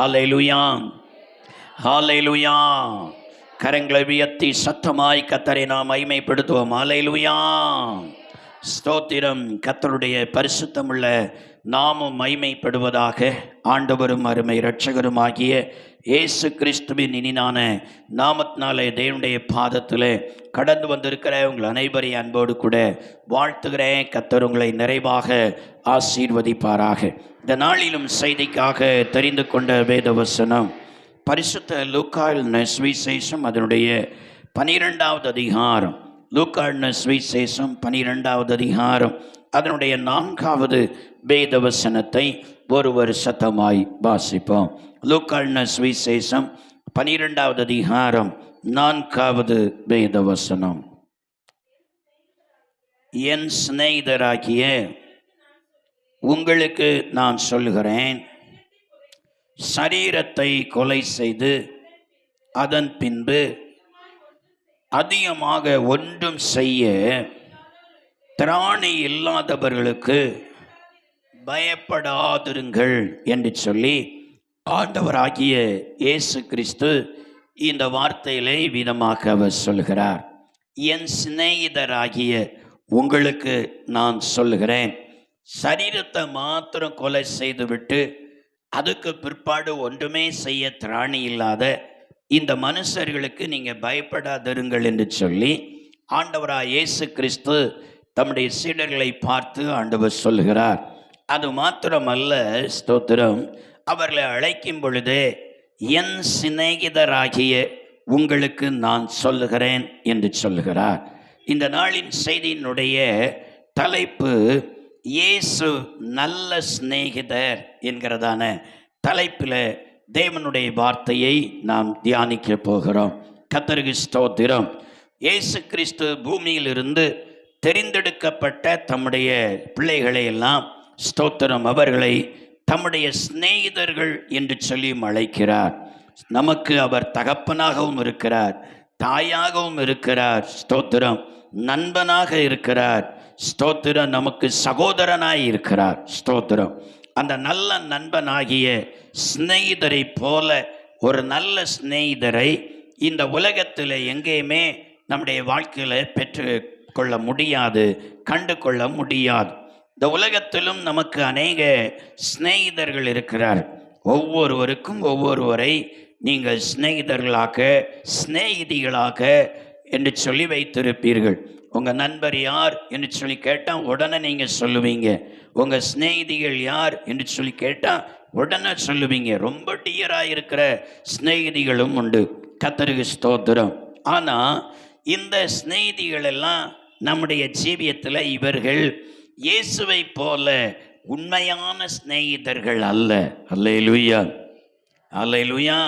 ஹல்லேலூயா, ஹல்லேலூயா. கரங்களை உயர்த்தி சத்தமாய் கர்த்தரை நாம் மகிமைப்படுத்துவோம். ஹல்லேலூயா, ஸ்தோத்திரம். கர்த்தருடைய பரிசுத்தமுள்ள நாமும் மகிமைப்படுவதாக. ஆண்டவரும் அருமை இரட்சகருமாகிய இயேசு கிறிஸ்துவின் இனிதான நாமத்தினாலே தேவனுடைய பாதத்தில் கடந்து வந்திருக்கிற உங்கள் அனைவரையும் அன்போடு கூட வாழ்த்துகிறேன். கர்த்தர் உங்களை நிறைவாக ஆசீர்வதிப்பாராக. இந்த நாளிலும் செய்திக்காக தெரிந்து கொண்ட வேத வசனம் பரிசுத்த லூக்கா எழுதின சுவிசேஷம் அதனுடைய 12வது அதிகாரம். லூக்கா எழுதின சுவிசேஷம் 12வது அதிகாரம் அதனுடைய 4வது வேத வசனத்தை ஒருவர் சத்தமாய் வாசிப்போம். லூக்கா எழுதின சுவிசேஷம் 12வது அதிகாரம் 4வது வேத வசனம். என் சிநேகிதராகிய உங்களுக்கு நான் சொல்லுகிறேன், சரீரத்தை கொலை செய்து அதன் பின்பு அதிகமாக ஒன்றும் செய்ய திராணி இல்லாதவர்களுக்கு பயப்படாதிருங்கள் என்று சொல்லி ஆண்டவராகிய இயேசு கிறிஸ்து இந்த வார்த்தையிலே விதமாக அவர் சொல்கிறார். என் சிநேகிதராகிய உங்களுக்கு நான் சொல்லுகிறேன், சரீரத்தை மாத்திரம் கொலை செய்துவிட்டு அதுக்கு பிற்பாடு ஒன்றுமே செய்ய திராணி இல்லாத இந்த மனுஷர்களுக்கு நீங்கள் பயப்படாதிருங்கள் என்று சொல்லி ஆண்டவராக இயேசு கிறிஸ்து தம்முடைய சீடர்களை பார்த்து ஆண்டவர் சொல்கிறார். அது மாத்திரமல்ல, ஸ்தோத்திரம், அவர்களை அழைக்கும் பொழுதே என் சிநேகிதராகிய உங்களுக்கு நான் சொல்லுகிறேன் என்று சொல்லுகிறார். இந்த நாளின் செய்தியினுடைய தலைப்பு இயேசு நல்ல சிநேகிதர் என்கிறதான தலைப்பில் தேவனுடைய வார்த்தையை நாம் தியானிக்க போகிறோம். கர்த்தருக்கு ஸ்தோத்திரம். இயேசு கிறிஸ்து பூமியிலிருந்து தெரிந்தெடுக்கப்பட்ட தம்முடைய பிள்ளைகளை எல்லாம், ஸ்தோத்திரம், அவர்களை தம்முடைய சிநேகிதர்கள் என்று சொல்லி அழைக்கிறார். நமக்கு அவர் தகப்பனாகவும் இருக்கிறார், தாயாகவும் இருக்கிறார், ஸ்தோத்திரம், நண்பனாக இருக்கிறார், ஸ்தோத்திரம், நமக்கு சகோதரனாய் இருக்கிறார், ஸ்தோத்திரம். அந்த நல்ல நண்பனாகிய சிநேகிதரை போல ஒரு நல்ல சிநேகிதரை இந்த உலகத்தில் எங்கேயுமே நம்முடைய வாழ்க்கையில் பெற்று கொள்ள முடியாது, கண்டு கொள்ள முடியாது. இந்த உலகத்திலும் நமக்கு அநேக சிநேகிதர்கள் இருக்கிறார். ஒவ்வொருவருக்கும் ஒவ்வொருவரை நீங்கள் சிநேகிதர்களாக, சிநேகிதிகளாக என்று சொல்லி வைத்திருப்பீர்கள். உங்கள் நண்பர் யார் என்று சொல்லி கேட்டால் உடனே நீங்கள் சொல்லுவீங்க. உங்கள் சிநேகிதிகள் யார் என்று சொல்லி கேட்டால் உடனே சொல்லுவீங்க. ரொம்ப டியராக இருக்கிற சிநேகிதிகளும் உண்டு. கர்த்தருக்கு ஸ்தோத்திரம். ஆனால் இந்த சிநேகிதிகள் எல்லாம் நம்முடைய ஜீவியத்தில் இவர்கள் இயேசுவை போல உண்மையான சிநேகிதர்கள் அல்ல. அல்லேலூயா, அல்லேலூயா.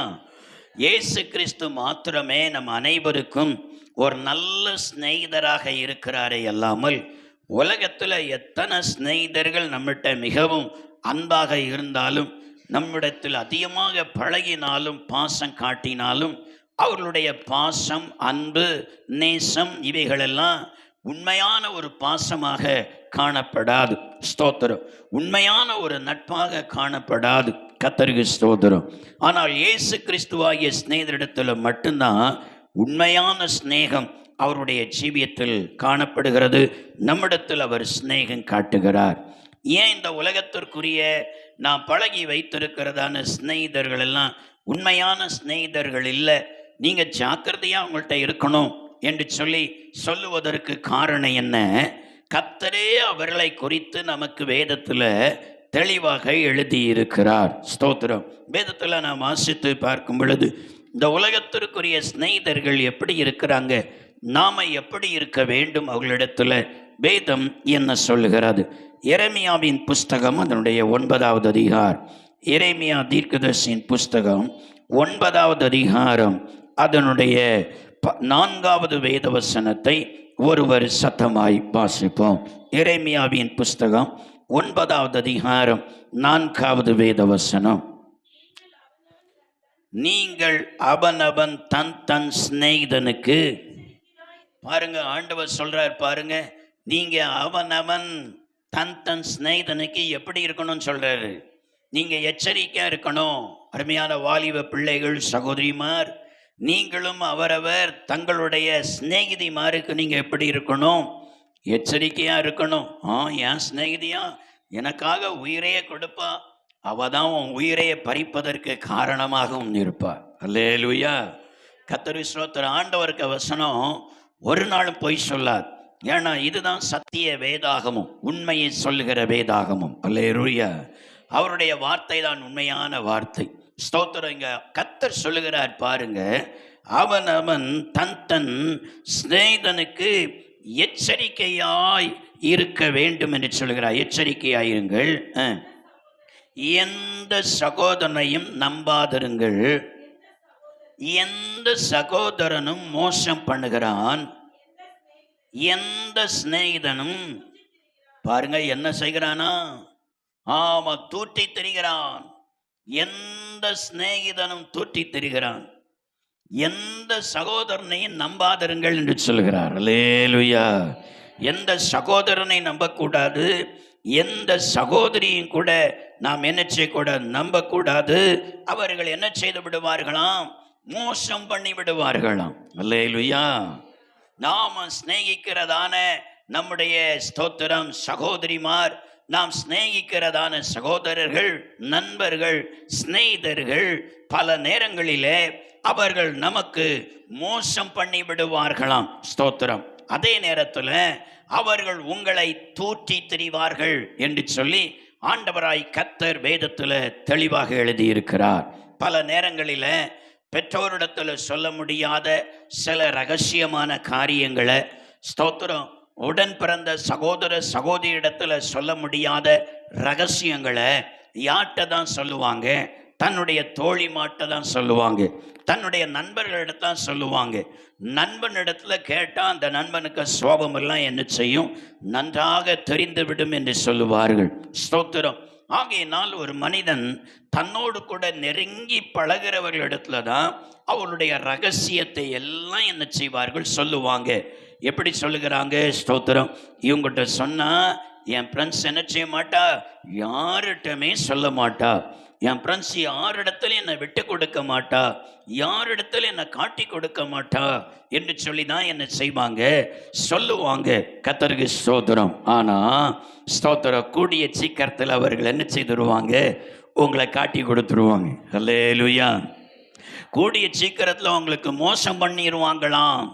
இயேசு கிறிஸ்து மாத்திரமே நம் அனைவருக்கும் ஒரு நல்ல சிநேகிதராக இருக்கிறாரே அல்லாமல் உலகத்தில் எத்தனை சிநேகிதர்கள் நம்மகிட்ட மிகவும் அன்பாக இருந்தாலும், நம்மிடத்தில் அதிகமாக பழகினாலும், பாசம் காட்டினாலும், அவர்களுடைய பாசம், அன்பு, நேசம் இவைகளெல்லாம் உண்மையான ஒரு பாசமாக காணப்படாது. ஸ்தோத்திரம். உண்மையான ஒரு நட்பாக காணப்படாது. கர்த்தருக்கு ஸ்தோத்திரம். ஆனால் இயேசு கிறிஸ்துவாகிய சிநேகிதரிடத்தில் மட்டும்தான் உண்மையான சிநேகம் அவருடைய ஜீவியத்தில் காணப்படுகிறது. நம்மிடத்தில் அவர் சிநேகம் காட்டுகிறார். ஏன் இந்த உலகத்திற்குரிய நாம் பழகி வைத்திருக்கிறதான சிநேகிதர்கள் எல்லாம் உண்மையான சிநேகிதர்கள் இல்லை, நீங்கள் ஜாக்கிரதையாக அவங்கள்ட்ட இருக்கணும் என்று சொல்லி சொல்லுவதற்கு காரணம் என்ன? கர்த்தரே அவர்களை குறித்து நமக்கு வேதத்தில் தெளிவாக எழுதியிருக்கிறார். ஸ்தோத்திரம். வேதத்தில் நாம் வாசித்து பார்க்கும் பொழுது இந்த உலகத்திற்குரிய சிநேகிதர்கள் எப்படி இருக்கிறாங்க, நாம் எப்படி இருக்க வேண்டும், அவர்களிடத்தில் வேதம் என்ன சொல்லுகிறது? எரேமியாவின் புஸ்தகம் அதனுடைய 9வது அதிகாரம். எரேமியா தீர்க்கதரிசியின் புஸ்தகம் 9வது அதிகாரம் அதனுடைய 4வது வேத வசனத்தை ஒருவர் சத்தமாய் வாசிப்போம். எரேமியாவின் புஸ்தகம் 9வது அதிகாரம் 4வது வேத வசனம். நீங்கள் அவனவன் தன் தன் சிநேகிதனுக்கு, பாருங்க, ஆண்டவர் சொல்றார் பாருங்க, நீங்க அவனவன் தன் தன் சிநேகிதனுக்கு எப்படி இருக்கணும்னு சொல்றாரு. நீங்க எச்சரிக்கையா இருக்கணும். அருமையான வாலிப பிள்ளைகள், சகோதரிமார், நீங்களும் அவரவர் தங்களுடைய சிநேகிதிமாருக்கு நீங்க எப்படி இருக்கணும்? எச்சரிக்கையா இருக்கணும். என் சிநேகிதியா எனக்காக உயிரையே கொடுப்பா, அவ தான் உன் உயிரையே பறிப்பதற்கு காரணமாகவும் இருப்பா. அல்லேலூயா. கர்த்தருக்கு ஸ்தோத்திரம். ஆண்டவருக்கு வசனம் ஒரு நாளும் பொய் சொல்லாது. ஏன்னா இதுதான் சத்திய வேதாகமும், உண்மையை சொல்லுகிற வேதாகமும். அல்லேலூயா. அவருடைய வார்த்தை தான் உண்மையான வார்த்தை. ஸ்தோத்திரம். இங்க கர்த்தர் சொல்லுகிறார் பாருங்க, அவன் தன் தன் சிநேகிதனுக்கு எச்சரிக்கையாய் இருக்க வேண்டும் என்று சொல்கிறார். எச்சரிக்கையாயிருங்கள், எந்த சகோதரனையும் நம்பாதிருங்கள். எந்த சகோதரனும் மோசம் பண்ணுகிறான், எந்த சிநேகிதனும் பாருங்க என்ன செய்கிறானா? ஆமா, தூற்றி திரிகிறான். எந்த சிநேகிதனும் தூற்றி திரிகிறான். எந்த சகோதரனையும் நம்பாதிருங்கள் என்று சொல்கிறார். அல்லேலூயா. எந்த சகோதரனை நம்பக்கூடாது, எந்த சகோதரியும் கூட நாம் என்ன செய்யக்கூடாது? நம்பக்கூடாது. அவர்கள் என்ன செய்து விடுவார்களாம்? மோசம் பண்ணி விடுவார்களாம். அல்லேலூயா. நாம சிநேகிக்கிறதான நம்முடைய ஸ்தோத்திரம் சகோதரிமார், நாம் சிநேகிக்கிறதான சகோதரர்கள், நண்பர்கள், சிநேகிதர்கள் பல நேரங்களிலே அவர்கள் நமக்கு மோசம் பண்ணி விடுவார்களாம். ஸ்தோத்திரம். அதே நேரத்தில் அவர்கள் உங்களை தூற்றி திரிவார்கள் என்று சொல்லி ஆண்டவராய் கர்த்தர் வேதத்தில் தெளிவாக எழுதியிருக்கிறார். பல நேரங்களில் பெற்றோரிடத்தில் சொல்ல முடியாத சில ரகசியமான காரியங்களை, ஸ்தோத்திரம், உடன் பிறந்த சகோதர சகோதரியிடத்தில் சொல்ல முடியாத ரகசியங்களை யார்கிட்ட தான் சொல்லுவாங்க? தன்னுடைய தோழி மாட்ட தான் சொல்லுவாங்க, தன்னுடைய நண்பர்களிடத்துல தான் சொல்லுவாங்க. நண்பனிடத்துல கேட்டால் அந்த நண்பனுக்கு சோபம் எல்லாம் என்ன செய்யும்? நன்றாக தெரிந்துவிடும் என்று சொல்லுவார்கள். ஸ்தோத்திரம். ஆகையினால் ஒரு மனிதன் தன்னோடு கூட நெருங்கி பழகிறவர்களிடத்துல தான் அவருடைய ரகசியத்தை எல்லாம் என்ன செய்வார்கள்? சொல்லுவாங்க. எப்படி சொல்லுகிறாங்க? ஸ்தோத்திரம். இவங்கிட்ட சொன்னா என் ஃப்ரெண்ட்ஸ் என்ன செய்ய மாட்டா? யார்கிட்டமே சொல்ல மாட்டா. என் ஃப்ரெண்ட்ஸ் யாரிடத்துல என்னை விட்டு கொடுக்க மாட்டா, யாரிடத்துல என்னை காட்டி கொடுக்க மாட்டா என்று சொல்லி தான் என்ன செய்வாங்க? சொல்லுவாங்க. கர்த்தருக்கு ஸ்தோத்திரம். ஆனா ஸ்தோத்திரம், கூடிய சீக்கிரத்தில் அவர்கள் என்ன செய்துருவாங்க? உங்களை காட்டி கொடுத்துருவாங்க. அல்லேலூயா. கூடிய சீக்கிரத்தில் உங்களுக்கு மோசம் பண்ணிடுவாங்களாம்.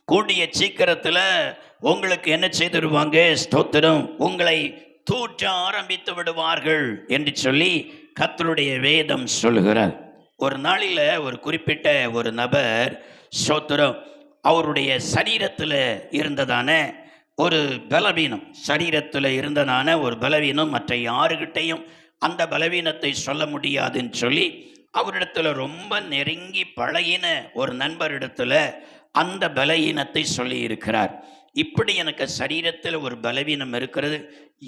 கூடிய சீக்கிரத்தில் உங்களுக்கு என்ன செய்திருவாங்க? ஸ்தோத்திரம், உங்களை தூற்ற ஆரம்பித்து விடுவார்கள் என்று சொல்லி கர்த்தருடைய வேதம் சொல்லுகிறார். ஒரு நாளில் ஒரு குறிப்பிட்ட ஒரு நபர், ஸ்தோத்திரம், அவருடைய சரீரத்தில் இருந்ததான ஒரு பலவீனம், சரீரத்தில் இருந்ததான ஒரு பலவீனம் மற்ற யாருக்கிட்டையும் அந்த பலவீனத்தை சொல்ல முடியாதுன்னு சொல்லி அவரிடத்துல ரொம்ப நெருங்கி பழகின ஒரு நண்பரிடத்துல அந்த பலவீனத்தை சொல்லி இருக்கிறார். இப்படி எனக்கு சரீரத்தில் ஒரு பலவீனம் இருக்கிறது,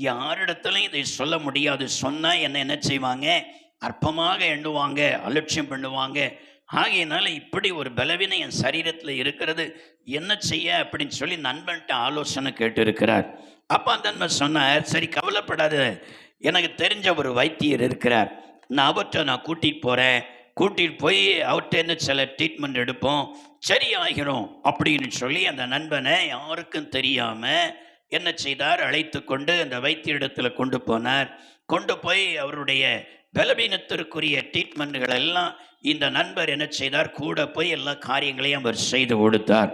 யாரிடத்துலையும் இதை சொல்ல முடியாது, சொன்னால் என்னை என்ன செய்வாங்க? அற்பமாக எண்ணுவாங்க, அலட்சியம் பண்ணுவாங்க. ஆகையினால இப்படி ஒரு பலவீனம் என் சரீரத்தில் இருக்கிறது, என்ன செய்ய அப்படின்னு சொல்லி நண்பன்கிட்ட ஆலோசனை கேட்டு இருக்கிறார். அப்போ அந்த நண்பன் சொன்னார், சரி கவலைப்படாத, எனக்கு தெரிஞ்ச ஒரு வைத்தியர் இருக்கிறார், நான் அவர்கிட்ட நான் கூட்டிகிட்டு போகிறேன், கூட்டிகிட்டு போய் அவர்கிட்ட சில ட்ரீட்மெண்ட் எடுப்போம், சரி ஆகிறோம் அப்படின்னு சொல்லி அந்த நண்பனை யாருக்கும் தெரியாமல் என்ன செய்தார்? அழைத்து கொண்டு அந்த வைத்தியரிடத்தில் கொண்டு போனார். கொண்டு போய் அவருடைய பலவீனத்திற்குரிய ட்ரீட்மெண்ட்டுகள் எல்லாம் இந்த நண்பர் என்ன செய்தார்? கூட போய் எல்லா காரியங்களையும் அவர் செய்து கொடுத்தார்.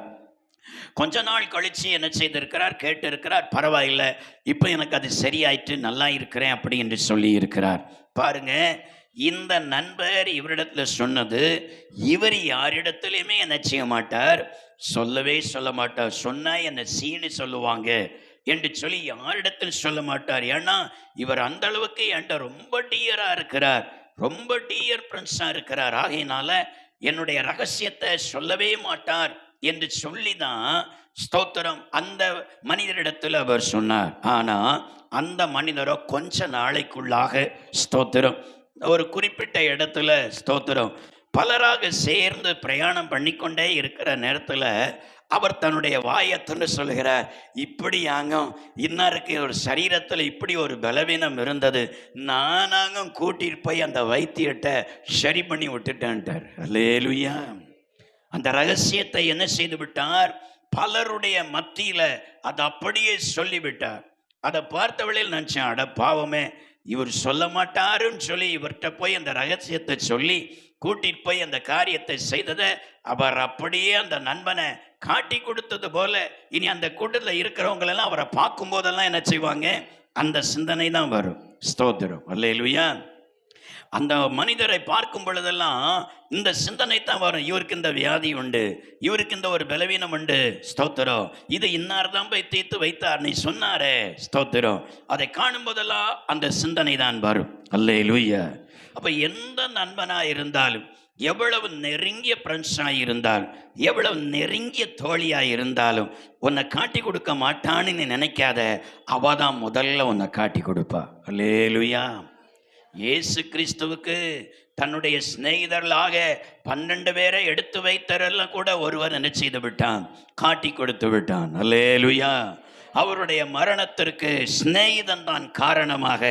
கொஞ்ச நாள் கழித்து என்ன செய்திருக்கிறார்? கேட்டு இருக்கிறார், பரவாயில்லை, இப்போ எனக்கு அது சரியாயிட்டு நல்லா இருக்கிறேன் அப்படி என்று சொல்லி இருக்கிறார். பாருங்க, இந்த நண்பர் இவரிடத்துல சொன்னது இவர் யாரிடத்துலையுமே என்ன செய்ய மாட்டார்? சொல்லவே சொல்ல மாட்டார். சொன்னா என்ன சீனு சொல்லுவாங்க என்று சொல்லி யாரிடத்தில் சொல்ல மாட்டார். ஏன்னா இவர் அந்த அளவுக்கு என்கிட்ட ரொம்ப டியரா இருக்கிறார், ரொம்ப டியர் ஃப்ரெண்ட்ஸா இருக்கிறார். ஆகையினால என்னுடைய ரகசியத்தை சொல்லவே மாட்டார் என்று சொல்லி தான் ஸ்தோத்திரம் அந்த மனிதரிடத்தில் அவர் சொன்னார். ஆனா அந்த மனிதரோ கொஞ்ச நாளைக்குள்ளாக ஸ்தோத்திரம் ஒரு குறிப்பிட்ட இடத்துல ஸ்தோத்திரம் பலராக சேர்ந்து பிரயாணம் பண்ணிக்கொண்டே இருக்கிற நேரத்தில் அவர் தன்னுடைய வாயத்துன்னு சொல்லுகிறார், இப்படியாங்க இன்னாருக்கு ஒரு சரீரத்தில் இப்படி ஒரு பலவீனம் இருந்தது, நானாங்க கூட்டிட்டு போய் அந்த வைத்தியத்தை சரி பண்ணி விட்டுட்டேன்ட்டார். அல்லேலூயா. அந்த ரகசியத்தை என்ன செய்து விட்டார்? பலருடைய மத்தியில அதை அப்படியே சொல்லிவிட்டார். அதை பார்த்த வேளையில் நினைச்சேன், அட பாவமே, இவர் சொல்ல மாட்டாருன்னு சொல்லி இவர்கிட்ட போய் அந்த ரகசியத்தை சொல்லி கூட்டிட்டு போய் அந்த காரியத்தை செய்ததை அவர் அப்படியே அந்த நண்பனை காட்டி கொடுத்தது போல இனி அந்த கூட்டத்தில் இருக்கிறவங்களெல்லாம் அவரை பார்க்கும் போதெல்லாம் என்ன செய்வாங்க? அந்த சிந்தனை தான் வரும். ஸ்தோத்திரம். அல்லேலூயா. அந்த மனிதரை பார்க்கும் பொழுதெல்லாம் இந்த சிந்தனை தான் வரும். இவருக்கு இந்த வியாதி உண்டு, இவருக்கு இந்த ஒரு பலவீனம் உண்டு. ஸ்தோத்திரம். இது இன்னார் தான் போய் தீர்த்து வைத்தார் நீ சொன்னாரே. ஸ்தோத்திரம். அதை காணும் போதெல்லாம் அந்த சிந்தனை தான் வரும். அல்லேலூயா. அப்ப எந்த நண்பனா இருந்தாலும், எவ்வளவு நெருங்கிய ஃப்ரெண்ட்ஸாக இருந்தால், எவ்வளவு நெருங்கிய தோழியாக இருந்தாலும் உன்னை காட்டி கொடுக்க மாட்டான்னு நீ நினைக்காத, அவ தான் முதல்ல உன்னை காட்டி கொடுப்பா. அல்லேலூயா. இயேசு கிறிஸ்துவுக்கு தன்னுடைய சிநேகிதர்களாக 12 பேரை எடுத்து வைத்தரெல்லாம் கூட ஒருவர் என்ன செய்து விட்டான்? காட்டி கொடுத்து விட்டான். அல்லேலூயா. அவருடைய மரணத்திற்கு சிநேகிதன் தான் காரணமாக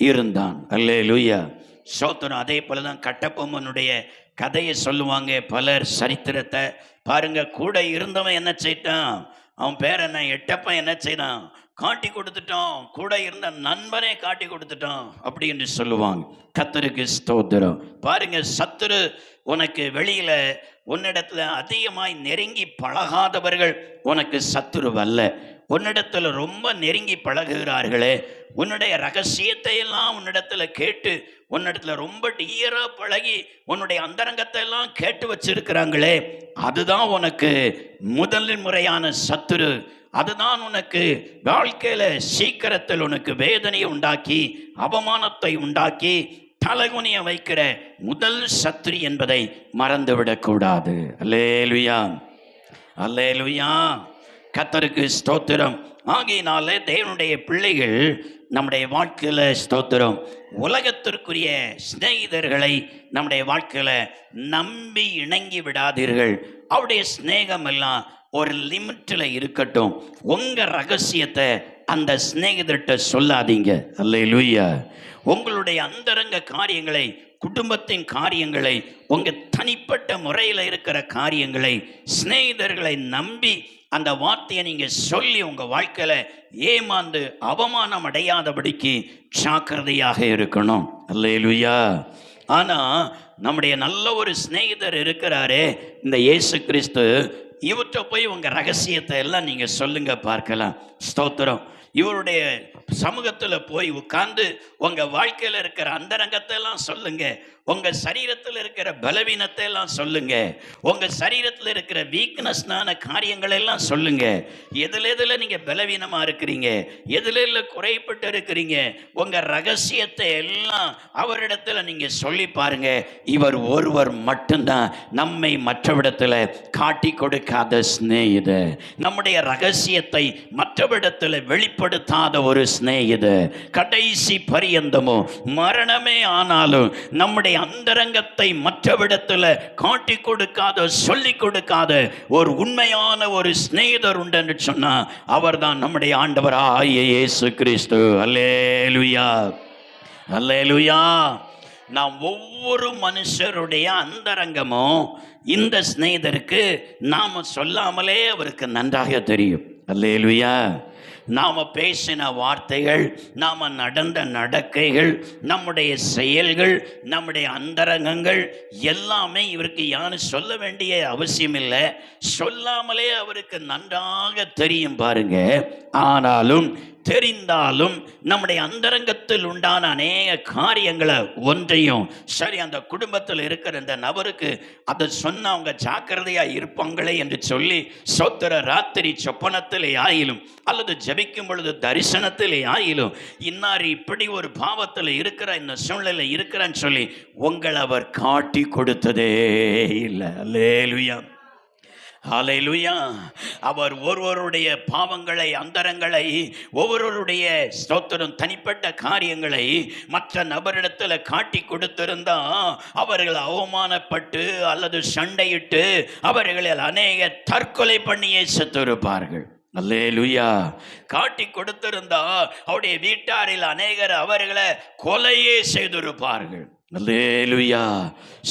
இருந்தான். அல்லேலூயா. சோத்திரம். அதே போலதான் கட்டபொம்மனுடைய கதையை சொல்லுவாங்க பலர், சரித்திரத்தை பாருங்க. கூட இருந்தவன் என்ன செய்தான்? அவன் பேர் என்ன? எட்டப்பன் என்ன செய்தான்? காட்டி கொடுத்துட்டான். கூட இருந்த நண்பனே காட்டி கொடுத்துட்டான் அப்படி என்று சொல்லுவாங்க. கர்த்தருக்கு ஸ்தோத்திரம். பாருங்க, சத்துரு உனக்கு வெளியில உன்னிடத்துல அதிகமாய் நெருங்கி பழகாதவர்கள் உனக்கு சத்துருவல்ல. உன்னிடத்துல ரொம்ப நெருங்கி பழகுகிறார்களே, உன்னுடைய ரகசியத்தை எல்லாம் உன்னிடத்துல கேட்டு உன்னிடத்துல ரொம்ப டீயரா பழகி உன்னுடைய அந்தரங்கத்தை எல்லாம் கேட்டு வச்சிருக்கிறாங்களே, அதுதான் உனக்கு முதல் முறையான சத்துரு. அதுதான் உனக்கு வாழ்க்கையில சீக்கிரத்தில் உனக்கு வேதனையை உண்டாக்கி அவமானத்தை உண்டாக்கி தலைகுனிய வைக்கிற முதல் சத்துரு என்பதை மறந்துவிடக்கூடாது. அல்லேலூயா. அல்லேலூயா. கர்த்தருக்கு ஸ்தோத்திரம். ஆகையினாலே தேவனுடைய பிள்ளைகள் நம்முடைய வாழ்க்கையில ஸ்தோத்திரம், உலகத்திற்குரிய சிநேகிதர்களை நம்முடைய வாழ்க்கையில நம்பி இணங்கி விடாதீர்கள். அவருடைய சிநேகம் எல்லாம் ஒரு லிமிட்டில் இருக்கட்டும். உங்க ரகசியத்தை அந்த சிநேகிதர்கிட்ட சொல்லாதீங்க. அல்லேலூயா. உங்களுடைய அந்தரங்க காரியங்களை, குடும்பத்தின் காரியங்களை, உங்க தனிப்பட்ட முறையில் இருக்கிற காரியங்களை சிநேகிதர்களை நம்பி அந்த வார்த்தையை நீங்க சொல்லி உங்க வாழ்க்கையில ஏமாந்து அவமானம் அடையாதபடிக்கு ஜாக்கிரதையாக இருக்கணும். அல்லேலூயா. ஆனா நம்முடைய நல்ல ஒரு சிநேகிதர் இருக்கிறாரே, இந்த இயேசு கிறிஸ்து, இவற்றை போய் உங்க ரகசியத்தை எல்லாம் நீங்க சொல்லுங்க பார்க்கலாம். ஸ்தோத்திரம். இவருடைய சமூகத்தில் போய் உட்கார்ந்து உங்க வாழ்க்கையில் இருக்கிற அந்தரங்கத்தை எல்லாம் சொல்லுங்க. உங்க சரீரத்தில் இருக்கிற பலவீனத்தை எல்லாம் சொல்லுங்க. உங்க சரீரத்தில் இருக்கிற வீக்னஸ்னான காரியங்கள் எல்லாம் சொல்லுங்க. எதுல நீங்க பலவீனமா இருக்கிறீங்க, எதுல குறைப்பட்டு இருக்கிறீங்க, உங்க ரகசியத்தை எல்லாம் அவரிடத்துல நீங்க சொல்லி பாருங்க. இவர் ஒருவர் மட்டும்தான் நம்மை மற்றவிடத்துல காட்டி கொடுக்காத சிநேகிதர். நம்முடைய ரகசியத்தை மற்றவிடத்துல வெளிப்படுத்தாத ஒரு சிநேகிதர். கடைசி பரியந்தமோ மரணமே ஆனாலும் நம்முடைய அந்தரங்கத்தை மற்றவிடத்துல காட்டி கொடுக்காத, சொல்லி கொடுக்காத ஒரு உண்மையான ஒரு சிநேகிதர் உண்டு என்று சொன்னா அவர்தான் நம்முடைய ஆண்டவராகிய இயேசு கிறிஸ்து. அல்லேலூயா. அல்லேலூயா. நாம் ஒவ்வொரு மனுஷருடைய அந்தரங்கமும் இந்த சிநேகிதருக்கு நாம சொல்லாமலே அவருக்கு நன்றாக தெரியும். அல்லேலூயா. நாம் பேசின வார்த்தைகள், நாம் நடந்த நடக்கைகள், நம்முடைய செயல்கள், நம்முடைய அந்தரங்கங்கள் எல்லாமே இவருக்கு யாரும் சொல்ல வேண்டிய அவசியம் இல்லை. சொல்லாமலே அவருக்கு நன்றாக தெரியும் பாருங்க. ஆனாலும் தெரிந்தாலும் நம்முடைய அந்தரங்கத்தில் உண்டான அநேக காரியங்களை ஒன்றையும் சரி அந்த குடும்பத்தில் இருக்கிற இந்த நபருக்கு அதை சொன்ன அவங்க ஜாக்கிரதையா இருப்பாங்களே என்று சொல்லி சோத்திர ராத்திரி சொப்பனத்திலே ஆயிலும் அல்லது ஜெபிக்கும் பொழுது தரிசனத்திலே ஆயிலும் இன்னார் இப்படி ஒரு பாவத்தில் இருக்கிற இந்த சூழ்நிலை இருக்கிறன்னு சொல்லி உங்களை அவர் காட்டி கொடுத்ததே இல்லை. அல்லேலூயா. ஹalleluya. அவர் ஒருவருடைய பாவங்களை, அந்தரங்களை, ஒவ்வொருவருடைய ஸ்தோத்திரம் தனிப்பட்ட காரியங்களை மற்ற நபரிடத்துல காட்டி கொடுத்திருந்தா அவர்கள் அவமானப்பட்டு அல்லது சண்டையிட்டு அவர்களில் அநேக தற்கொலை பண்ணியே செத்திருப்பார்கள். அல்லேலூயா. காட்டி கொடுத்திருந்தா அவருடைய வீட்டாரில் அநேகர் அவர்களை கொலையே செய்திருப்பார்கள். அல்லேலூயா.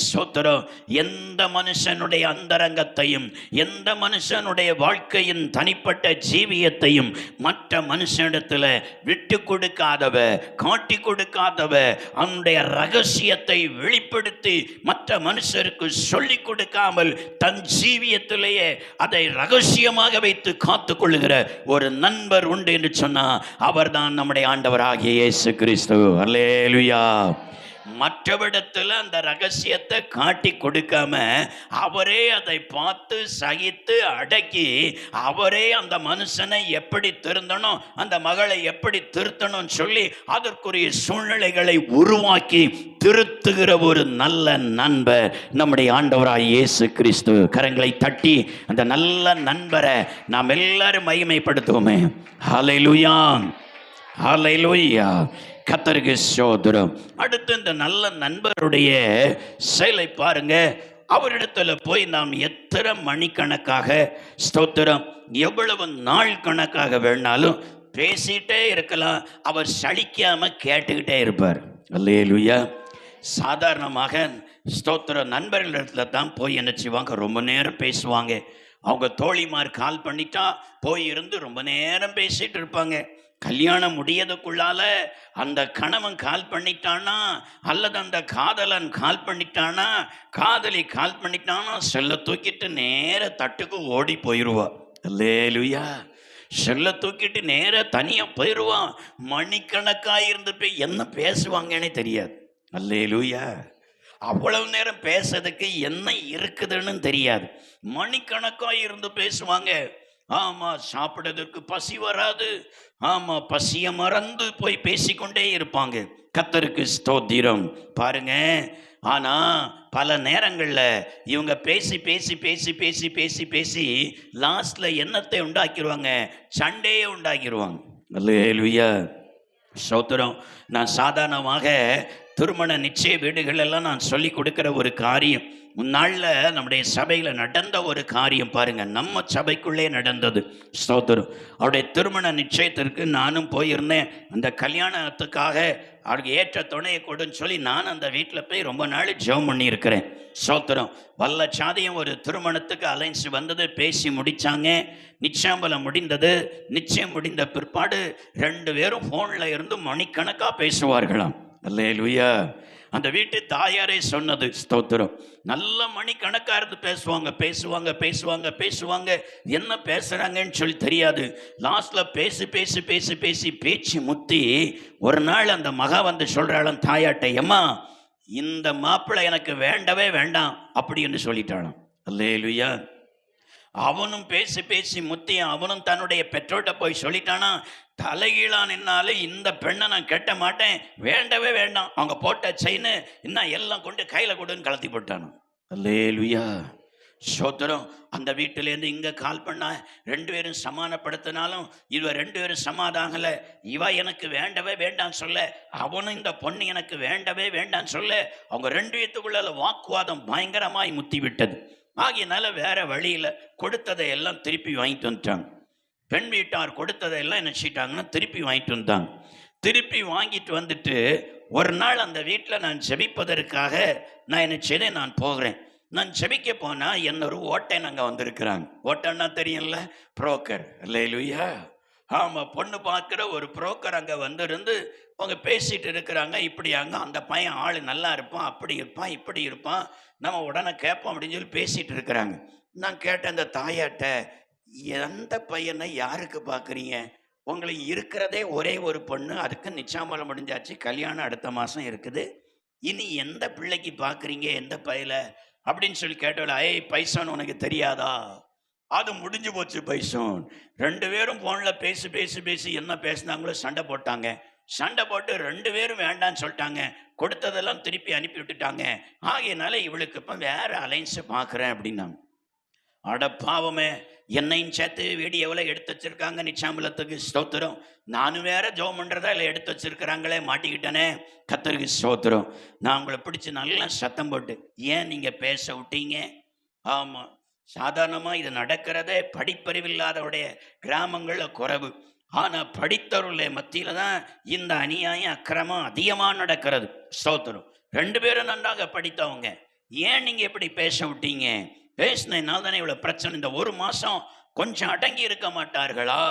ஸ்தோத்திரம். எந்த மனுஷனுடைய அந்தரங்கத்தையும், எந்த மனுஷனுடைய வாழ்க்கையின் தனிப்பட்ட ஜீவியத்தையும் மற்ற மனுஷனிடத்துல விட்டு கொடுக்காதவ, காட்டி கொடுக்காதவ, அவனுடைய ரகசியத்தை வெளிப்படுத்தி மற்ற மனுஷருக்கு சொல்லிக் கொடுக்காமல் தன் ஜீவியத்திலேயே அதை ரகசியமாக வைத்து காத்து கொள்ளுகிற ஒரு நண்பர் உண்டு என்று சொன்னா அவர்தான் நம்முடைய ஆண்டவராகிய இயேசு கிறிஸ்து. அல்லேலூயா. மற்றவிடத்தில் அந்த ரகசியத்தை காட்டி கொடுக்காம அவரே அதை பார்த்து சகித்து அடக்கி அவரே அந்த மனுஷனை எப்படி திருத்தணும், அந்த மகளை எப்படி திருத்தணும் சொல்லி அதற்குரிய சூழ்நிலைகளை உருவாக்கி திருத்துகிற ஒரு நல்ல நண்பர் நம்முடைய ஆண்டவராய் இயேசு கிறிஸ்து. கரங்களை தட்டி அந்த நல்ல நண்பரை நாம் எல்லாரும் மகிமைப்படுத்துவோமே. ஹல்லேலூயா, ஹல்லேலூயா. கர்த்தருக்கு ஸ்தோத்திரம். அடுத்து இந்த நல்ல நண்பருடைய செயலை பாருங்க. அவரிடத்துல போய் நாம் எத்தனை மணிக்கணக்காக, ஸ்தோத்திரம், எவ்வளவு நாள் கணக்காக வேணாலும் பேசிட்டே இருக்கலாம். அவர் சலிக்காம கேட்டுக்கிட்டே இருப்பார். அல்லேலூயா. சாதாரணமாக ஸ்தோத்திரம் நண்பர்களிடத்துல தான் போய் என்ன செய்வாங்க, ரொம்ப நேரம் பேசுவாங்க. அவங்க தோழிமார் கால் பண்ணிட்டா போய் இருந்து ரொம்ப நேரம் பேசிட்டு இருப்பாங்க. கல்யாணம் முடியதுக்குள்ளால அந்த கணவன் கால் பண்ணிட்டானா அல்லது அந்த காதலன் கால் பண்ணிட்டானா, காதலி கால் பண்ணிட்டானா, செல்ல தூக்கிட்டு நேர தட்டுக்கு ஓடி போயிடுவா. அல்லேலூயா. செல்ல தூக்கிட்டு நேர தனியா போயிடுவான். மணிக்கணக்காக இருந்து போய் என்ன பேசுவாங்கன்னே தெரியாது. அல்லேலூயா. அவ்வளவு நேரம் பேசுறதுக்கு என்ன இருக்குதுன்னு தெரியாது. மணிக்கணக்காக இருந்து பேசுவாங்க. ஆமா, சாப்பிடுறதுக்கு பசி வராது. ஆமா, பசிய மறந்து போய் பேசிக்கொண்டே இருப்பாங்க. கர்த்தருக்கு ஸ்தோத்திரம். பாருங்க. ஆனா பல நேரங்கள்ல இவங்க பேசி பேசி பேசி பேசி பேசி பேசி லாஸ்ட்ல என்னத்தை உண்டாக்கிடுவாங்க, சண்டையே உண்டாக்கிடுவாங்க. அல்லேலூயா. ஸ்தோத்திரம். நான் சாதாரணமாக திருமண நிச்சய வீடுகள் எல்லாம் நான் சொல்லி கொடுக்கிற ஒரு காரியம், முன்னாளில் நம்முடைய சபையில் நடந்த ஒரு காரியம் பாருங்க. நம்ம சபைக்குள்ளே நடந்தது. ஸ்தோத்திரம். அவருடைய திருமண நிச்சயத்திற்கு நானும் போயிருந்தேன். அந்த கல்யாணத்துக்காக அவருக்கு ஏற்ற துணையை கொடுன்னு சொல்லி நான் அந்த வீட்டில் போய் ரொம்ப நாள் ஜெபம் பண்ணியிருக்கிறேன். ஸ்தோத்திரம். வல்ல சாதியம் ஒரு திருமணத்துக்கு அலைன்ஸ் வந்தது, பேசி முடித்தாங்க. நிச்சயம்பலம் முடிந்தது. நிச்சயம் முடிந்த பிற்பாடு 2 பேரும் ஃபோனில் இருந்து மணிக்கணக்காக பேசுவார்களாம். அல்லேலூயா. அந்த வீட்டு தாயாரே சொன்னது. ஸ்தோத்திரம். நல்ல மணிக்கணக்காக இருந்து பேசுவாங்க பேசுவாங்க பேசுவாங்க பேசுவாங்க. என்ன பேசுகிறாங்கன்னு சொல்லி தெரியாது. லாஸ்ட்டில் பேசி பேசி பேசி பேசி பேச்சு முத்தி ஒரு நாள் அந்த மகா வந்து சொல்கிறாளாம் தாயாட்டை, அம்மா இந்த மாப்பிள்ளை எனக்கு வேண்டவே வேண்டாம் அப்படின்னு சொல்லிட்டாளாம். அல்லேலூயா. அவனும் பேசி பேசி முத்தி அவனும் தன்னுடைய பெற்றோர்கிட்ட போய் சொல்லிட்டானா, தலைகீழா நின்னாலும் இந்த பெண்ணை நான் கெட்ட மாட்டேன், வேண்டவே வேண்டாம், அவங்க போட்ட செயின் இன்னும் எல்லாம் கொண்டு கையில் கொடுன்னு கலத்தி போட்டானு. அல்லேலூயா. சோத்திரம். அந்த வீட்டிலேருந்து இங்கே கால் பண்ணா 2 பேரும் சமாதானப்படுத்தினாலும் இவ 2 பேரும் சமாதானல. இவ எனக்கு வேண்டவே வேண்டான்னு சொல்ல, அவனும் இந்த பொண்ணு எனக்கு வேண்டவே வேண்டான்னு சொல்ல, அவங்க 2 பேத்துக்குள்ள வாக்குவாதம் பயங்கரமாய் முத்தி விட்டது. ஆகியனால வேற வழியில் கொடுத்ததை எல்லாம் திருப்பி வாங்கிட்டு வந்துட்டாங்க. பெண் வீட்டார் கொடுத்ததை எல்லாம் என்ன செய்யிட்டாங்கன்னா திருப்பி வாங்கிட்டு வந்தாங்க. திருப்பி வாங்கிட்டு வந்துட்டு ஒரு நாள் அந்த வீட்டில் நான் ஜெபிப்பதற்காக நான் என்ன செய்தேன், நான் போகிறேன். நான் ஜெபிக்க போனால் என்னொரு ஓட்டன் அங்கே வந்திருக்கிறாங்க. ஓட்டன்னா தெரியும்ல, புரோக்கர். அல்லேலூயா. ஆமாம், பொண்ணு பார்க்குற ஒரு புரோக்கர் அங்கே வந்திருந்து அவங்க பேசிகிட்டு இருக்கிறாங்க. இப்படியாங்க அந்த பையன் ஆள் நல்லா இருப்பான், அப்படி இருப்பான், இப்படி இருப்பான், நம்ம உடனே கேட்போம் அப்படின்னு சொல்லி பேசிகிட்டு இருக்கிறாங்க. நான் கேட்டேன் அந்த தாயாட்ட, எந்த பையனை யாருக்கு பார்க்குறீங்க? உங்களுக்கு இருக்கிறதே ஒரே ஒரு பொண்ணு, அதுக்கு நிச்சயமலம் முடிஞ்சாச்சு, கல்யாணம் அடுத்த மாதம் இருக்குது, இனி எந்த பிள்ளைக்கு பார்க்குறீங்க, எந்த பையல அப்படின்னு சொல்லி கேட்டவள, ஏய் பைசன் உனக்கு தெரியாதா, அது முடிஞ்சு போச்சு பைசன். 2 பேரும் ஃபோனில் பேசி பேசி பேசி என்ன பேசினாங்களோ சண்டை போட்டாங்க. சண்டை போட்டு 2 பேரும் வேண்டான்னு சொல்லிட்டாங்க. கொடுத்ததெல்லாம் திருப்பி அனுப்பி விட்டுட்டாங்க. ஆகையினால இவளுக்கு இப்போ வேற அலைன்ஸை பார்க்குறேன் அப்படின்னாங்க. அட பாவமே, என்னையும் சேர்த்து வீடியோவில் எடுத்து வச்சிருக்காங்க நிச்சாம்பலத்துக்கு ஸ்தோத்திரம். நானும் வேற ஜெபம் பண்றதா இல்லை எடுத்து வச்சிருக்கிறாங்களே, மாட்டிக்கிட்டனே. கர்த்தருக்கு ஸ்தோத்திரம். நான் உங்களை பிடிச்சி நல்லா சத்தம் போட்டு, ஏன் நீங்க பேச விட்டீங்க? ஆமா, சாதாரணமா இது நடக்கிறதே படிப்பறிவில்லாதவுடைய கிராமங்கள்ல குறைவு. ஆனா படித்தவர்களுடைய மத்தியில தான் இந்த அநியாயம் அக்கிரமம் அதிகமா நடக்கிறது. ஸ்தோத்திரம். 2 பேரும் நன்றாக படித்தவங்க, ஏன் நீங்க எப்படி பேச விட்டீங்க? பேசினால தானே இவ்வளவு பிரச்சனை. இந்த 1 மாசம் கொஞ்சம் அடங்கி இருக்க மாட்டார்களா?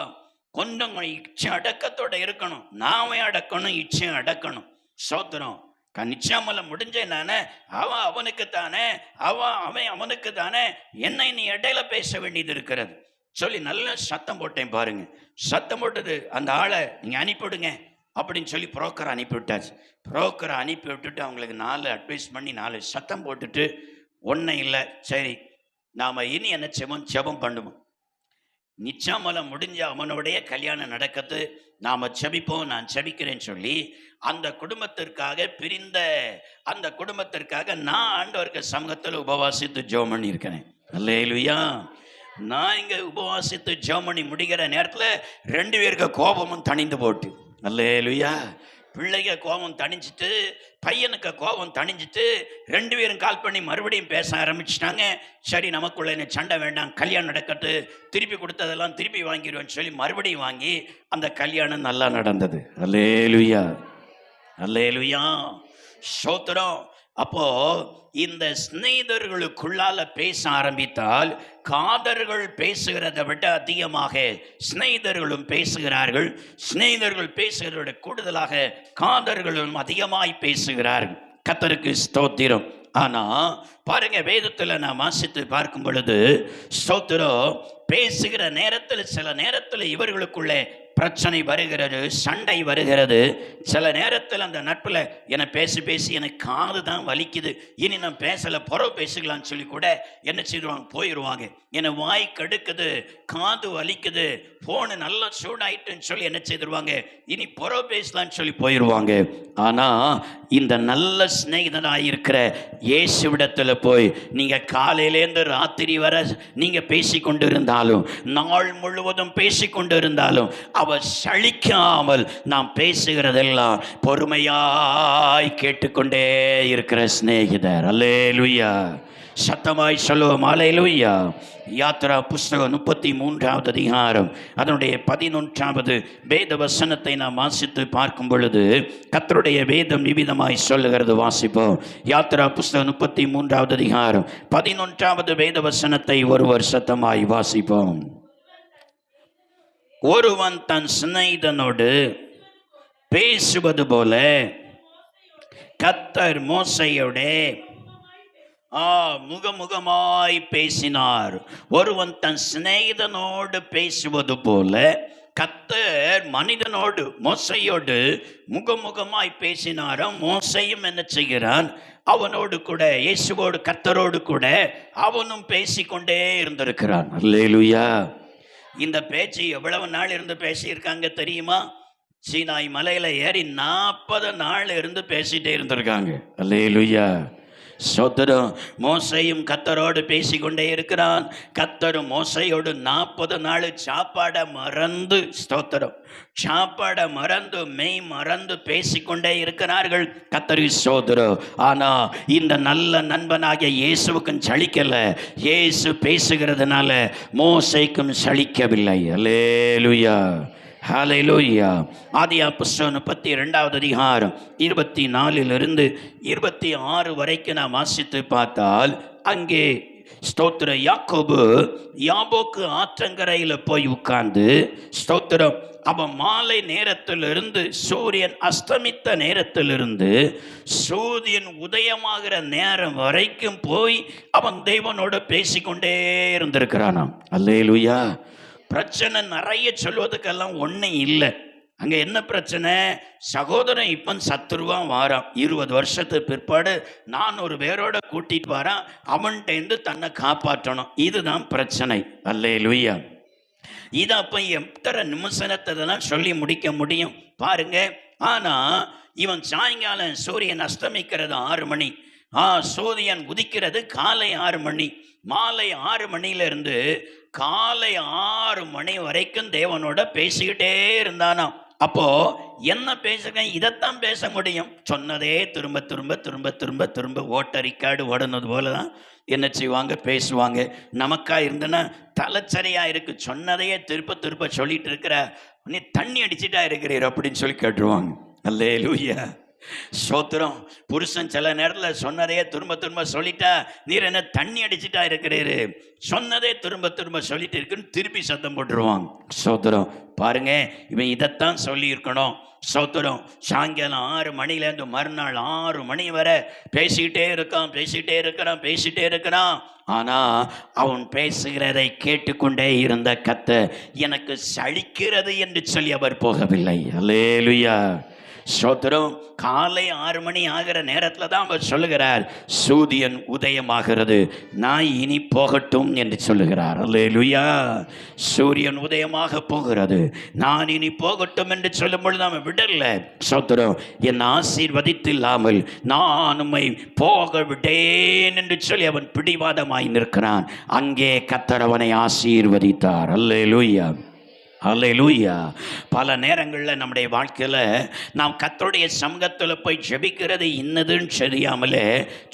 கொஞ்சம் இச்சை அடக்கத்தோட இருக்கணும். நாமே அடக்கணும், இச்சை அடக்கணும். ஸ்தோத்திரம். நிச்சயமல்ல முடிஞ்ச நானே, அவன் அவனுக்கு தானே, அவன் அவனுக்கு தானே, என்னை நீ இடையில பேச வேண்டியது இருக்கிறது சொல்லி நல்ல சத்தம் போட்டேன் பாருங்க. சத்தம் போட்டது அந்த ஆளை நீங்க அனுப்பிவிடுங்க அப்படின்னு சொல்லி புரோக்கரை அனுப்பி விட்டாச்சு. புரோக்கரை அனுப்பி விட்டுட்டு அவங்களுக்கு 4 அட்வைஸ் பண்ணி 4 சத்தம் போட்டுட்டு, ஒன்றும் இல்லை, சரி நாம இனி என்ன ஜெபம் பண்ணுவோம். நிச்சயமலம் முடிஞ்ச அவனுடைய கல்யாணம் நடக்கிறது, நாம செபிப்போம், நான் செபிக்கிறேன்னு சொல்லி அந்த குடும்பத்திற்காக பிரிந்த அந்த குடும்பத்திற்காக நான் ஆண்டவருக்கு சமூகத்தில் உபவாசித்து ஜெபம் பண்ணி இருக்கிறேன். அல்லேலூயா. நான் இங்க உபவாசித்து ஜெபம் பண்ணி முடிகிற நேரத்தில் 2 பேருக்கு கோபமும் தணிந்து போட்டு. அல்லேலூயா. பிள்ளைங்க கோபம் தணிஞ்சிட்டு, பையனுக்கு கோபம் தணிஞ்சிட்டு, 2 பேரும் கால் பண்ணி மறுபடியும் பேச ஆரம்பிச்சிட்டாங்க. சரி, நமக்குள்ள சண்டை வேண்டாம், கல்யாணம் நடக்கட்டு, திருப்பி கொடுத்ததெல்லாம் திருப்பி வாங்கிடுவேன்னு சொல்லி மறுபடியும் வாங்கி அந்த கல்யாணம் நல்லா நடந்தது. அல்லேலூயா, அல்லேலூயா, ஸ்தோத்திரம். அப்போ இந்த சிநேகிதர்களுக்குள்ளால பேச ஆரம்பித்தால் காதர்கள் பேசுகிறதை விட அதிகமாக சிநேகிதர்களும் பேசுகிறார்கள். சிநேகிதர்கள் பேசுகிறத கூடுதலாக காதர்களும் அதிகமாய் பேசுகிறார்கள். கர்த்தருக்கு ஸ்தோத்திரம். ஆனா பாருங்க, வேதத்துல நான் வாசித்து பார்க்கும் பொழுது ஸ்தோத்திரம், பேசுகிற நேரத்தில் சில நேரத்தில் இவர்களுக்குள்ளே பிரச்சனை வருகிறது, சண்டை வருகிறது. சில நேரத்தில் அந்த நட்புல என்னை பேசி பேசி எனக்கு காது தான் வலிக்குது, இனி நான் பேசல, புறவு பேசிக்கலான்னு சொல்லி கூட என்ன செய்வாங்க, போயிடுவாங்க. என்னை வாய் கடுக்குது, காது வலிக்குது, போனு நல்லா சூடாயிட்டுன்னு சொல்லி என்ன செய்திருவாங்க, இனி புறவு பேசலான்னு சொல்லி போயிடுவாங்க. ஆனா இந்த நல்ல சிநேகிதனாக இருக்கிற இயேசுவிடத்தில் போய் நீங்க காலையிலேருந்து ராத்திரி வரை நீங்க பேசி கொண்டு இருந்தாலும், நாள் முழுவதும் பேசி கொண்டு இருந்தாலும் அவர் சலிக்காமல் நாம் பேசுகிறதெல்லாம் பொறுமையாய் கேட்டுக்கொண்டே இருக்கிற சிநேகிதர். அல்லேலூயா. சத்தமாய் சொல்லுவோம் அல்லேலூயா. யாத்ரா புஸ்தகம் 33வது அதிகாரம் அதனுடைய 11வது வேத வசனத்தை நாம் வாசித்து பார்க்கும் பொழுது கர்த்தருடைய வேதம் நிவிதமாய் சொல்லுகிறது. வாசிப்போம். யாத்ரா புஸ்தகம் 33வது அதிகாரம் 11வது வேத வசனத்தை ஒருவர் சத்தமாய் வாசிப்போம். ஒருவன் தன் சிநேகிதனோடு பேசுவது போல கர்த்தர் மோசேயோட முகமுகமாய் பேசினார். ஒருவன் தன் சிநேகிதனோடு பேசுவது போல கர்த்தர் மனிதனோடு மோசேயோடு முகமுகமாய் பேசினாராம். மோசேயும் என்ன செய்கிறான், அவனோடு கூட இயேசுவோடு கர்த்தரோடு கூட அவனும் பேசிக்கொண்டே இருந்திருக்கிறான். அல்லேலூயா. இந்த பேச்சு எவ்வளவு நாள் இருந்து பேசியிருக்காங்க தெரியுமா? சீனாய் மலையில ஏறி 40 நாள் இருந்து பேசிட்டே இருந்திருக்காங்க. அல்லேலூயா. சோதரம். மோசையும் கர்த்தரோடு பேசிக்கொண்டே இருக்கிறான். கர்த்தரும் மோசையோடு 40 நாள் சாப்பாட மறந்து, ஸ்தோத்திரம், சாப்பாட மறந்து மெய் மறந்து பேசிக்கொண்டே இருக்கிறார்கள். கர்த்தரு சோதரம். ஆனா இந்த நல்ல நண்பனாகிய இயேசுவுக்கும் சலிக்கல. இயேசு பேசுகிறதுனால மோசைக்கும் சலிக்கவில்லை. அல்லேலூயா, ஹல்லேலூயா. ஆதியாகமம் புஸ்தகம் 32வது அதிகாரம் 24 26 வரைக்கும் நான் வாசித்து பார்த்தால் அங்கே ஸ்தோத்திர யாக்கோபு யாபோக்கு ஆற்றங்கரையில் போய் உட்கார்ந்து, ஸ்தோத்திரம், அவன் மாலை நேரத்திலிருந்து சூரியன் அஸ்தமித்த நேரத்திலிருந்து சூரியன் உதயமாகிற நேரம் வரைக்கும் போய் அவன் தேவனோட பேசிக்கொண்டே இருந்திருக்கிறானாம். அல்லேலூயா. பிரச்சனை நிறைய சொல்வதுக்கெல்லாம் ஒன்றும் இல்லை. அங்கே என்ன பிரச்சனை? சகோதரன் இப்போ சத்துருவான் வாரான், 20 வருஷத்துக்கு பிற்பாடு 400 பேரோட கூட்டிட்டு வாரான், அவன்கிட்டேருந்து தன்னை காப்பாற்றணும். இதுதான் பிரச்சனை. அல்லேலூயா. இதை அப்போ எத்தனை நிமிஷத்தை சொல்லி முடிக்க முடியும் பாருங்க. ஆனால் இவன் சாயங்காலம் சூரியன் அஸ்தமிக்கிறது 6 மணி. சூரியன் உதிக்கிறது காலை 6 மணி. மாலை 6 மணியிலிருந்து காலை 6 மணி வரைக்கும் தேவனோட பேசிக்கிட்டே இருந்தானாம். அப்போ என்ன பேசுறேன், இதைத்தான் பேச முடியும். சொன்னதே திரும்ப திரும்ப திரும்ப திரும்ப திரும்ப ஓட்ட ரிக்கார்டு ஓடுனது போலதான் என்ன செய்வாங்க, பேசுவாங்க. நமக்கா இருந்தனா தலைச்சரியா இருக்கு, சொன்னதையே திருப்ப திருப்ப சொல்லிட்டு இருக்கிற, நீ தண்ணி அடிச்சுட்டா இருக்கிறீர் அப்படின்னு சொல்லி கேட்டுருவாங்க. அல்லேலூயா, சோத்திரம். புருஷன் சில நேரத்தில் சொன்னதையே திரும்ப திரும்ப சொல்லிட்டா, நீர் என்ன தண்ணி அடிச்சுட்டா இருக்கிறீரு, சொன்னதே திரும்ப திரும்ப சொல்லிட்டு இருக்குன்னு திருப்பி சத்தம் போட்டுருவாங்க. சோத்திரம். பாருங்க, இவன் இதைத்தான் சொல்லி இருக்கணும். சோத்திரம். சாயங்காலம் 6 மணிலேருந்து மறுநாள் 6 மணி வரை பேசிக்கிட்டே இருக்கிறான். ஆனா அவன் பேசுகிறதை கேட்டுக்கொண்டே இருந்த கர்த்தர், எனக்கு சலிக்கிறது என்று சொல்லி அவர் போகவில்லை. அல்லேலூயா, சோத்திரம். காலை 6 மணி ஆகிற நேரத்தில் தான் அவர் சொல்லுகிறார், சூரியன் உதயமாகிறது, நான் இனி போகட்டும் என்று சொல்லுகிறார். அல்லேலூயா, சூரியன் உதயமாக போகிறது, நான் இனி போகட்டும் என்று சொல்லும் பொழுது நாம் விடல. சோத்திரம். என் ஆசீர்வதித்து இல்லாமல் நான் உம்மை போக விடேன் என்று சொல்லி அவன் பிடிவாதமாய் நிற்கிறான். அங்கே கர்த்தர் அவனை ஆசீர்வதித்தார். அல்லேலூயா, அல்லேலூயா. பல நேரங்களில் நம்முடைய வாழ்க்கையில் நாம் கர்த்தருடைய சமூகத்தில் போய் ஜெபிக்கிறது இன்னதுன்னு தெரியாமலே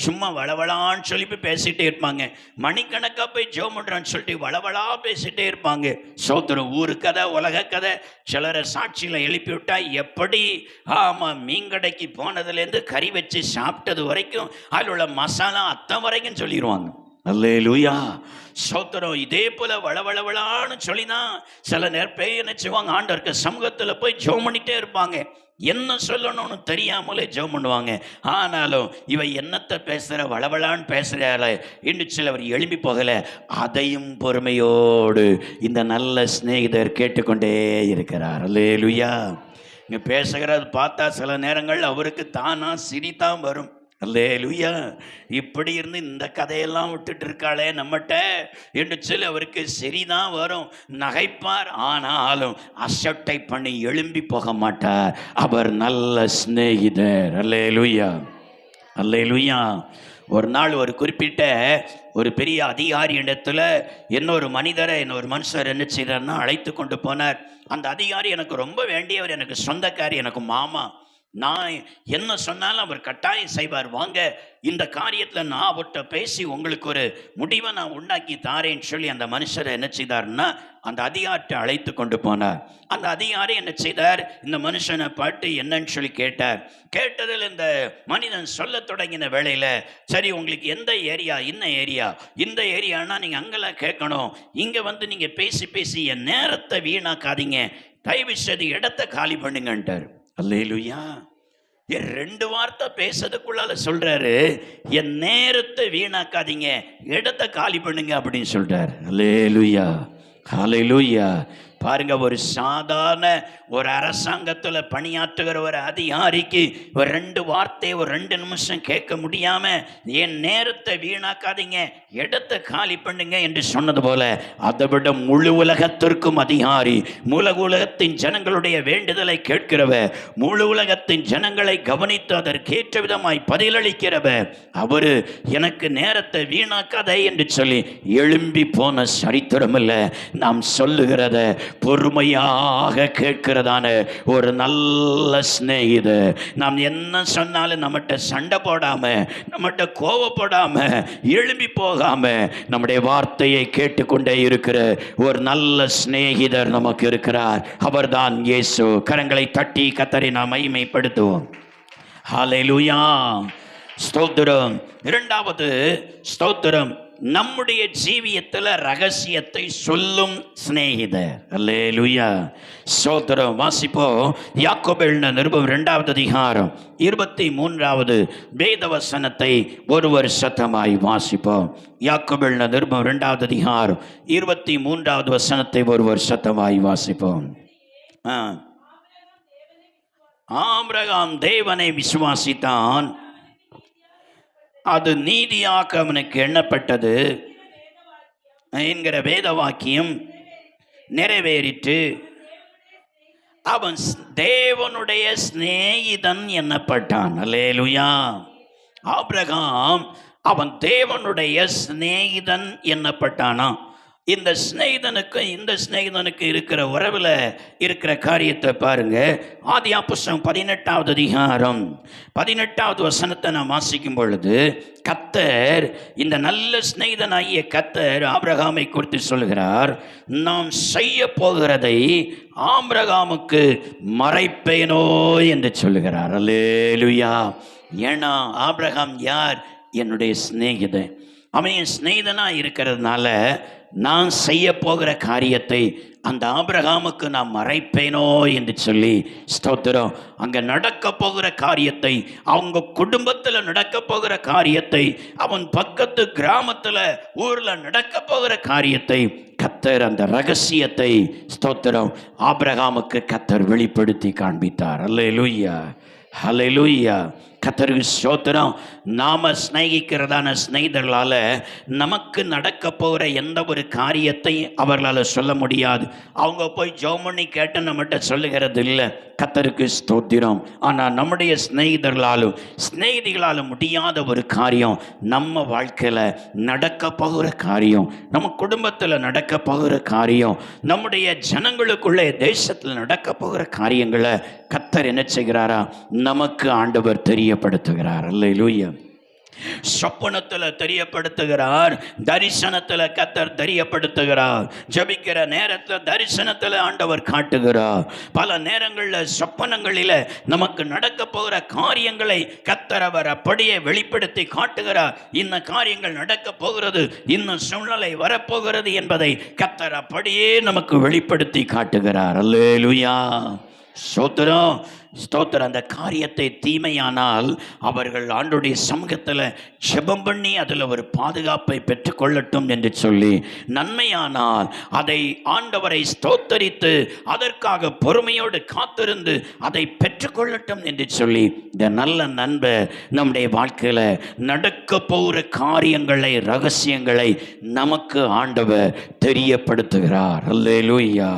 சும்மா வளவளான்னு சொல்லி போய் பேசிகிட்டே இருப்பாங்க. மணிக்கணக்காக போய் ஜெபம் பண்ணுறான்னு சொல்லிட்டு வளவளா பேசிகிட்டே இருப்பாங்க. சோத்திரம். ஊரு கதை, உலக கதை, சிலரை சாட்சியில் எழுப்பி விட்டா எப்படி, ஆமாம், மீன்கடைக்கு போனதுலேருந்து கறி வச்சு சாப்பிட்டது வரைக்கும் அதில் உள்ள மசாலா அத்தனை வரைக்கும் சொல்லிடுவாங்க. அல்லேலூயா, சோத்திரம். இதே போல வளவளவளான்னு சொல்லிதான் சில நேரம் என்ன செய்வாங்க, ஆண்டவருக்கு சமூகத்தில் போய் ஜெபம் பண்ணிட்டே இருப்பாங்க. என்ன சொல்லணும்னு தெரியாமலே ஜெபம் பண்ணுவாங்க. ஆனாலும் இவ என்னத்தை பேசுகிற, வளவளான்னு பேசுகிறாள் என்று சிலவர் எழும்பி போகலை. அதையும் பொறுமையோடு இந்த நல்ல சிநேகிதர் கேட்டுக்கொண்டே இருக்கிறார். அல்லேலூயா. இங்கே பேசுகிறது பார்த்தா சில நேரங்கள் அவருக்கு தானா சிரித்தான் வரும். அல்லேலூயா. இப்படி இருந்து இந்த கதையெல்லாம் விட்டுட்டு இருக்காளே நம்மகிட்ட என்று சொல்லி அவருக்கு சரிதான் வரும், நகைப்பார். ஆனாலும் அசட்டை பண்ணி எழும்பி போக மாட்டார். அவர் நல்ல சிநேகிதர். அல்லேலூயா, அல்லேலூயா. ஒரு நாள் ஒரு குறிப்பிட்ட ஒரு பெரிய அதிகாரி இடத்துல இன்னொரு மனுஷர் என்ன செய்யறாருன்னா அழைத்து கொண்டு போனார். அந்த அதிகாரி எனக்கு ரொம்ப வேண்டியவர், எனக்கு சொந்தக்காரி, எனக்கு மாமா. நான் என்ன சொன்னாலும் அவர் கட்டாயம் செய்வார். வாங்க, இந்த காரியத்தில் நான் அவர்கிட்ட பேசி உங்களுக்கு ஒரு முடிவை நான் உண்டாக்கி தாரேன்னு சொல்லி அந்த மனுஷரை என்ன செய்தார்னா அந்த அதிகாரிட்ட அழைத்து கொண்டு போனார். அந்த அதிகாரி என்ன செய்தார், இந்த மனுஷனை பாட்டு என்னன்னு சொல்லி கேட்டார். கேட்டதில் இந்த மனிதன் சொல்ல தொடங்கின வேளையில், சரி உங்களுக்கு எந்த ஏரியா, இந்த ஏரியானா நீங்கள் அங்கெல்லாம் கேட்கணும், இங்கே வந்து நீங்கள் பேசி என் நேரத்தை வீணாக்காதீங்க, தயவு செய்து இடத்தை காலி பண்ணுங்கன்ட்டார். அல்லேலூயா. 2 வார்த்தை பேசுறதுக்குள்ளால சொல்றாரு, என் நேரத்தை வீணாக்காதீங்க, இடத்தை காலி பண்ணுங்க அப்படின்னு சொல்றாரு. அல்லேலூயா, ஹல்லேலூயா. பாருங்க, ஒரு சாதாரண ஒரு அரசாங்கத்தில் பணியாற்றுகிற ஒரு அதிகாரிக்கு ஒரு 2 வார்த்தை ஒரு 2 நிமிஷம் கேட்க முடியாம, என் நேரத்தை வீணாக்காதீங்க, இடத்தை காலி பண்ணுங்க என்று சொன்னது போல, அதை விட முழு உலகத்திற்கும் அதிகாரி, முழு உலகத்தின் ஜனங்களுடைய வேண்டுதலை கேட்கிறவர், முழு உலகத்தின் ஜனங்களை கவனித்து அதற்கேற்ற விதமாய் பதிலளிக்கிறவர், அவரு எனக்கு நேரத்தை வீணாக்காதே என்று சொல்லி எழும்பி போன சரித்திரம் இல்லை. நாம் சொல்லுகிறத பொறுமையாக கேட்கிறதான ஒரு நல்ல சிநேகிதர். நாம் என்ன சொன்னாலும் நம்மகிட்ட சண்டை போடாம, நம்மகிட்ட கோவப்படாம, எழும்பி போகாம நம்முடைய வார்த்தையை கேட்டுக்கொண்டே இருக்கிற ஒரு நல்ல சிநேகிதர் நமக்கு இருக்கிறார். அவர்தான் இயேசு. கரங்களை தட்டி கர்த்தரை நாம் மகிமைப்படுத்துவோம். ஹல்லேலூயா, ஸ்தோத்திரம். 2வது ஸ்தோத்திரம், நம்முடைய ஜீவியத்தில் ரகசியத்தை சொல்லும் சிநேகிதர். அல்லேலூயா, ஸ்தோத்திரம். வாசிப்போம், யாக்கோபு எழுதின நிருபம் 2வது அதிகாரம் 23வது வேதவசனத்தை ஒருவர் சத்தமாய் வாசிப்போம். யாக்கோபு எழுதின நிருபம் 2வது அதிகாரம் 23வது வசனத்தை ஒருவர் சத்தமாய் வாசிப்போம். ஆபிரகாம் தேவனை விசுவாசித்தான், அது நீதியாக அவனுக்கு எண்ணப்பட்டது என்கிற வேத வாக்கியம் நிறைவேறிற்று. அவன் தேவனுடைய சிநேகிதன் எண்ணப்பட்டான். அல்லேலூயா. ஆபிரகாம் அவன் தேவனுடைய சிநேகிதன் என்னப்பட்டானா. இந்த சிநேகிதனுக்கு இந்த சிநேகிதனுக்கு இருக்கிற உறவுல இருக்கிற காரியத்தை பாருங்க. ஆதியாகமம் 18வது அதிகாரம் 18வது வசனத்தை நாம் வாசிக்கும் பொழுது, கர்த்தர், இந்த நல்ல சிநேகிதனாகிய கர்த்தர் ஆபிரகாமை குறித்து சொல்கிறார், நாம் செய்ய போகிறதை ஆபிரகாமுக்கு மறைப்பேனோ என்று சொல்லுகிறார். அல்லேலூயா. ஏன்னா ஆபிரகாம் யார்? என்னுடைய சிநேகிதன். அவன் என் சிநேகிதனா இருக்கிறதுனால நான் செய்ய போகிற காரியத்தை அந்த ஆபிரகாமுக்கு நான் மறைப்பேனோ என்று சொல்லி ஸ்தோத்திரம். அங்கே நடக்க போகிற காரியத்தை, அவங்க குடும்பத்தில் நடக்க போகிற காரியத்தை, அவன் பக்கத்து கிராமத்தில் ஊரில் நடக்க போகிற காரியத்தை கர்த்தர், அந்த ரகசியத்தை ஸ்தோத்திரம் ஆபிரகாமுக்கு கர்த்தர் வெளிப்படுத்தி காண்பித்தார். அல்லேலூயா, ஹல்லேலூயா. கர்த்தருக்கு ஸ்தோத்திரம். நாம சிநேகிக்கிறதான சிநேகிதர்களால நமக்கு நடக்க போகிற எந்த ஒரு காரியத்தை அவர்களால் சொல்ல முடியாது. அவங்க போய் ஜெபம் பண்ணி கேட்டு நம்மகிட்ட சொல்லுகிறது இல்லை. கர்த்தருக்கு ஸ்தோத்திரம். ஆனால் நம்முடைய சிநேகிதர்களாலும் சிநேகிதிகளாலும் முடியாத ஒரு காரியம், நம்ம வாழ்க்கையில் நடக்க போகிற காரியம், நம்ம குடும்பத்தில் நடக்க போகிற காரியம், நம்முடைய ஜனங்களுக்குள்ளே தேசத்தில் நடக்க போகிற காரியங்களை கர்த்தர் என்ன செய்கிறாரா? நமக்கு ஆண்டவர் தெரியப்படுத்துகிறார். அல்லேலூயா. சொப்பனத்தில் தெரியப்படுத்துகிறார், தரிசனத்தில் கர்த்தர் தெரியப்படுத்துகிறார், ஜெபிக்கிற நேரத்தில் தரிசனத்தில் ஆண்டவர் காட்டுகிறார். பல நேரங்களில் சொப்பனங்களில் நமக்கு நடக்க போகிற காரியங்களை கர்த்தர் அவர் அப்படியே வெளிப்படுத்தி காட்டுகிறார். இந்த காரியங்கள் நடக்க போகிறது, இன்னும் சூழ்நிலை வரப்போகிறது என்பதை கர்த்தர் அப்படியே நமக்கு வெளிப்படுத்தி காட்டுகிறார். அல்லேலூயா, ஸ்தோத்திரம், ஸ்தோத்திரம். அந்த காரியத்தை தீமையானால் அவர்கள் ஆண்டவருடைய சமூகத்தில் ஜெபம் பண்ணி அதில் ஒரு பாதுகாப்பை பெற்றுக்கொள்ளட்டும் என்று சொல்லி, நன்மையானால் அதை ஆண்டவரை ஸ்தோத்தரித்து அதற்காக பொறுமையோடு காத்திருந்து அதை பெற்றுக்கொள்ளட்டும் என்று சொல்லி, இந்த நல்ல நண்பர் நம்முடைய வாழ்க்கையில் நடக்க போகிற காரியங்களை, ரகசியங்களை நமக்கு ஆண்டவர் தெரியப்படுத்துகிறார். அல்லேலூயா.